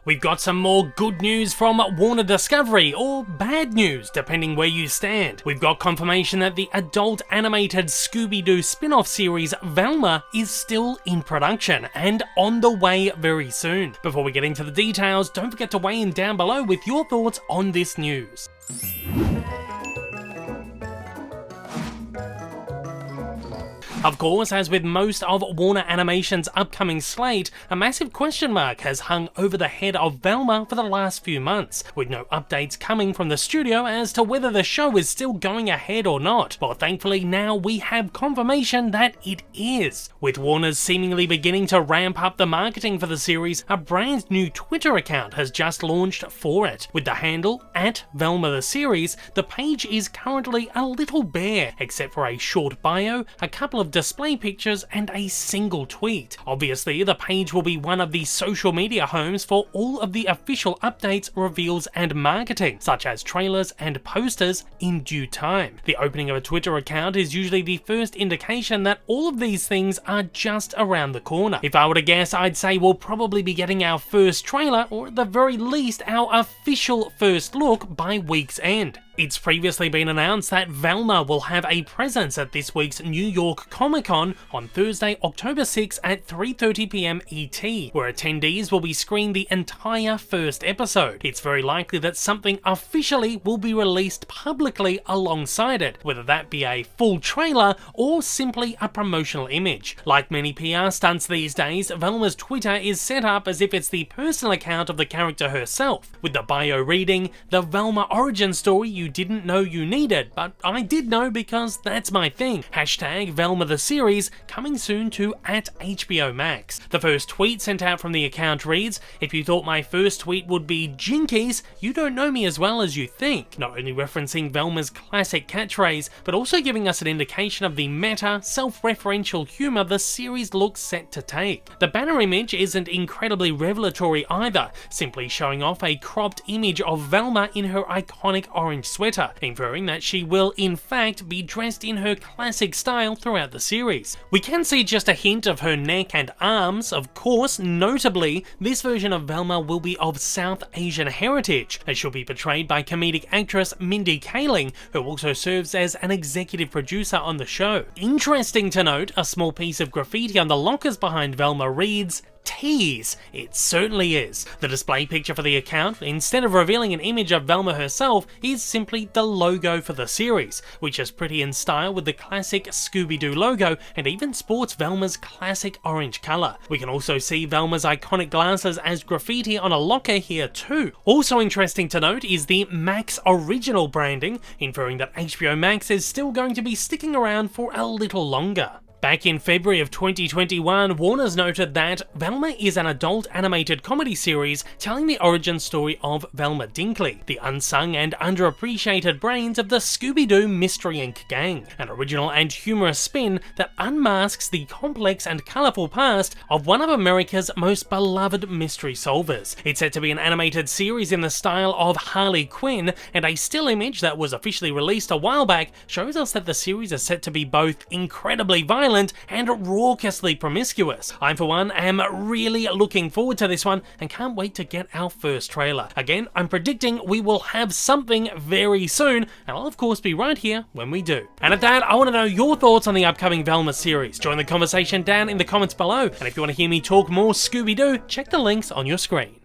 We've got some more good news from Warner Discovery, or bad news, depending where you stand. We've got confirmation that the adult animated Scooby-Doo spin-off series VELMA is still in production and on the way very soon. Before we get into the details, don't forget to weigh in down below with your thoughts on this news. Of course, as with most of Warner Animation's upcoming slate, a massive question mark has hung over the head of Velma for the last few months, with no updates coming from the studio as to whether the show is still going ahead or not. Well, thankfully now we have confirmation that it is. With Warner's seemingly beginning to ramp up the marketing for the series, a brand new Twitter account has just launched for it. With the handle @VelmaTheSeries, the page is currently a little bare, except for a short bio, a couple of display pictures and a single tweet. Obviously, the page will be one of the social media homes for all of the official updates, reveals and marketing, such as trailers and posters in due time. The opening of a Twitter account is usually the first indication that all of these things are just around the corner. If I were to guess, I'd say we'll probably be getting our first trailer, or at the very least our official first look, by week's end. It's previously been announced that Velma will have a presence at this week's New York Comic-Con on Thursday, October 6 at 3:30 PM ET, where attendees will be screened the entire first episode. It's very likely that something officially will be released publicly alongside it, whether that be a full trailer or simply a promotional image. Like many PR stunts these days, Velma's Twitter is set up as if it's the personal account of the character herself, with the bio reading, "The Velma origin story you didn't know you needed, but I did know because that's my thing. #VelmaTheSeries, coming soon to @HBO Max." The first tweet sent out from the account reads, "If you thought my first tweet would be Jinkies, you don't know me as well as you think." Not only referencing Velma's classic catchphrase, but also giving us an indication of the meta, self-referential humour the series looks set to take. The banner image isn't incredibly revelatory either, simply showing off a cropped image of Velma in her iconic orange sweater, inferring that she will in fact be dressed in her classic style throughout the series. We can see just a hint of her neck and arms, of course. Notably, this version of Velma will be of South Asian heritage, as she'll be portrayed by comedic actress Mindy Kaling, who also serves as an executive producer on the show. Interesting to note, a small piece of graffiti on the lockers behind Velma reads, "Tease." It certainly is. The display picture for the account, instead of revealing an image of Velma herself, is simply the logo for the series, which is pretty in style with the classic Scooby-Doo logo and even sports Velma's classic orange colour. We can also see Velma's iconic glasses as graffiti on a locker here too. Also interesting to note is the Max original branding, inferring that HBO Max is still going to be sticking around for a little longer. Back in February of 2021, Warner's noted that Velma is an adult animated comedy series telling the origin story of Velma Dinkley, the unsung and underappreciated brains of the Scooby-Doo Mystery Inc. gang, an original and humorous spin that unmasks the complex and colourful past of one of America's most beloved mystery solvers. It's set to be an animated series in the style of Harley Quinn, and a still image that was officially released a while back shows us that the series is set to be both incredibly violent and raucously promiscuous. I, for one, am really looking forward to this one and can't wait to get our first trailer. Again, I'm predicting we will have something very soon, and I'll of course be right here when we do. And at that, I want to know your thoughts on the upcoming Velma series. Join the conversation down in the comments below, and if you want to hear me talk more Scooby-Doo, check the links on your screen.